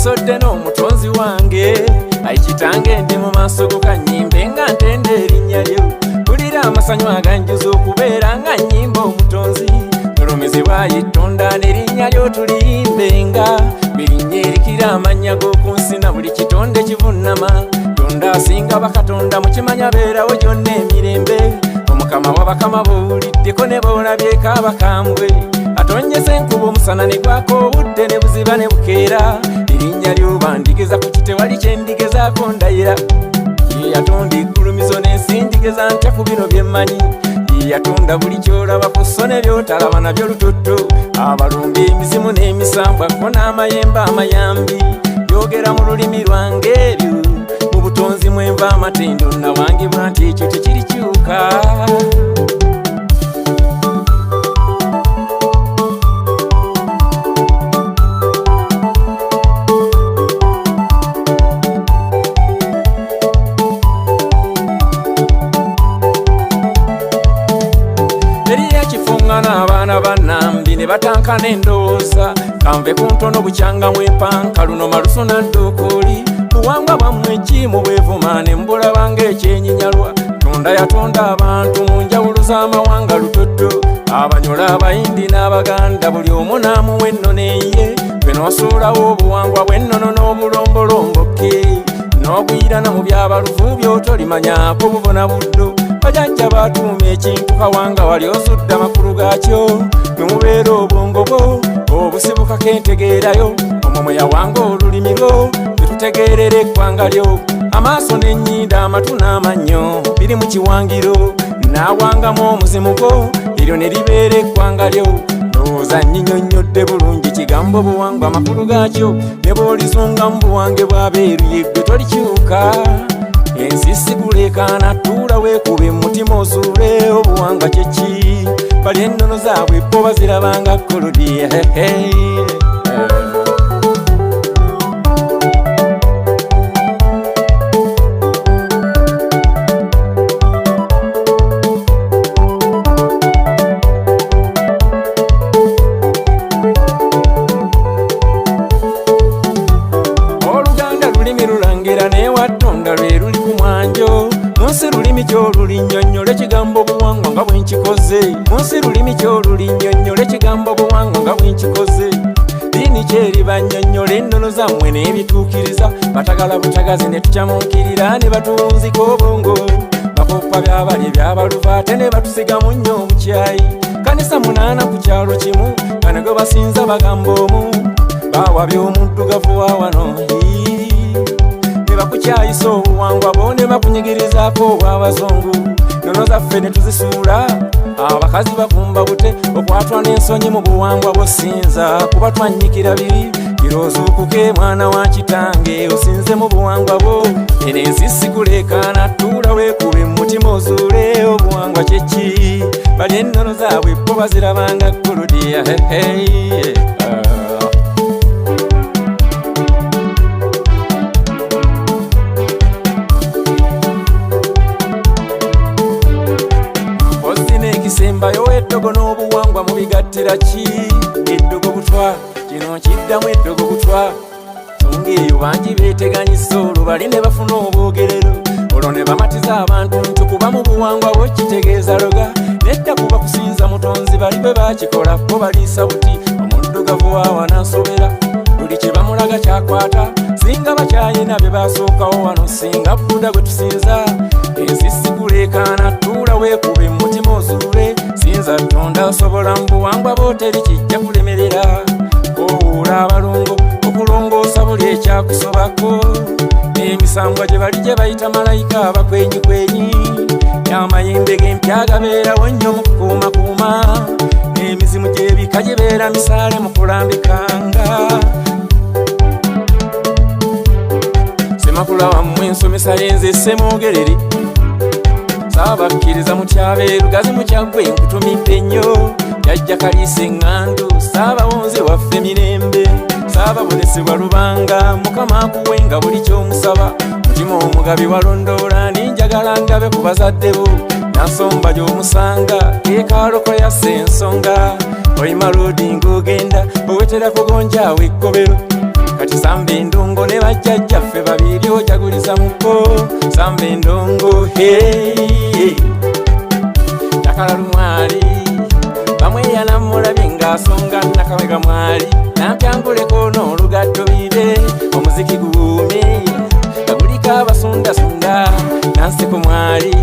sodde n'omutonzi wange ayikitange ndi mu maaso go kanyimbe nga ntenda erinnya lyo bulira amasanyu aganjuza okubeera nga nnyimba omutonzi tulumizibwa yitonda n'erinnya lyo tuliyimbenga birinnya erikira amannya g'okunsi na buli kitonde kivunnama tonda asinga bakatonda mukimanya beerawo gyonna emirembe omukama w'abakama bowuliddeko ne boolabyeko abakambwe atonyese enkuba omusana ne gwako obudde ne buziba ne bukeera erinnya lyobandigeza ku kitewali kyendigezaako ndayira ye yatonda eggulumizo n'ensi ndigeza ntya ku bino byemmanyi ye yatonda buli kyolaba ku sso ne byotalaba nabyo lutoto abalumbi emizimu n'emisambwa ko n'amayembe amayambi byogera mu lulimi lwange ebyo mu butonzi mwenva amatendo nawangibwa nti ekyo tekirikyuka n'abaana bannambi ne batankana endowooza kanve ku ntono bukyanga mwepanka luno malusu nadduukuli buwangwa bwammwe ki mu bwevuma ne mbulabanga ekyenyinyalwa tonda yatonda abantu mu njawulo z'amawanga lutoto abanyola abayindi n'abaganda buli omu n'amuwa ennono eye gwe n'osuulawo obuwangwa bw'ennono n'obulombolomboke n'ogwirana mu byabaluvu byotolimanyako bubona buddo bajajja batuuma ekintu kawanga wali osudde amakulu gaakyo mwe mubeera obwongo bwo obusibukako entegeerayo omwo mwe yawanga olulimi lwo tetutegeerera eggwanga lyo amaaso n'ennyindo amatu n'amannyo biri mu kiwangiro n'awangamu omuzimu gwo eryo ne libeera eggwanga lyo ndowooza nnyinyonnyodde bulungi kigambo buwangwa amakulu gaakyo ne bw'olizunga mu buwange bw'abeeru yeggwe tolikyuka ensi sigulekaana tuula weekube mutima ozuule obuwangwa kyeki bali ennono zaabwe bo bazirabanga kolodi oluganda lulimi lulangira newatonda lwe luli ku mwanjo munsi lulimi kyoluli nnyonnyole ekigambo buwangwa nga bwenkikoze munsi lulimi kyoluli nnyonnyole ekigambo buwangwa nga bwenkikoze diini kyeriba nnyonnyola ennono zammwe n'ebituukiriza batagala butagazi ne tukyamunkirira ne batuwunzika obongo bakoppa byabali ebyabaluva ate ne batusigamu nnyo omukyayi kanisa 8 ku kyalo kimu kane gwe basinza bagamba omu baawabya omuddugavu wa wano bakukyayisa obuwangwa bo ne bakunyigirizaako obw'abazungu nono zaffe ne tuzisuula abakazi bavumba bute okwatwa n'ensonyi mu buwangwa bw'osinza kuba twanyikira biri kiroozuukuke mwana wa kitange osinze mu buwangwa bwo eno ensi sikulekaana tuula weekube mu mutima ozuule obuwangwa kyeki bali ennono zaabwe bo bazirabanga kolodi sembayo eddogo n'obuwangwa mubigattira ki eddogo butwa kino kiddamu eddogo butwa songa eyo bangi beeteganyisa olwo bali ne bafuna obwogerero olwo ne bamatiza abantu nti kuba mu buwangwa bwo kitegeeza loga nedda kuba kusinza mutonzi bali bwe bakikola bo baliisa buti omuddugavu wawanansobera buli kye bamulaga kyakwata singa bakyayina be basookawo wano singa buda gwe tusinza ensi sikulekaana tuula weekube mu mutima ozuule sinza tonda osobola mu buwangwa bwo teri kijja kulemerera owuula abalongo okulongoosa buli ekyakusobako emisambwa gye bali gye bayita malayika abakwenyikwenyi n'amayembe g'empya gabeerawo nnyo mu kukuumakuuma n'emizimu gy'ebika gibeera misaale mu kulambikanga semakula wammwe ensomesa yenze semwogereri saabakkiriza mutyabeerugazi mukyaggwe nkutumidde nnyo yajja kaliisa eŋŋandu saabawonze waffe mirembe saababonesebwa lubanga mukama akuwenga buli kyomusaba mutima omugabi walondoola ninjagala ngabe ku bazadde bo nansomba gy'omusanga keekaaloko yasse ensonga oyima loodi ng'ogenda oweterako gonjaawo ekkobero kati Samba endongo ne bajjajjaffe babiri ojaguliza muko. Samba endongo hey Nakala lumwali bamweyana mulabye ng'asonga nakawega mwali nampyanguleko n'olugatto bire omuziki guume bagulika abasundasunda nanseko mwali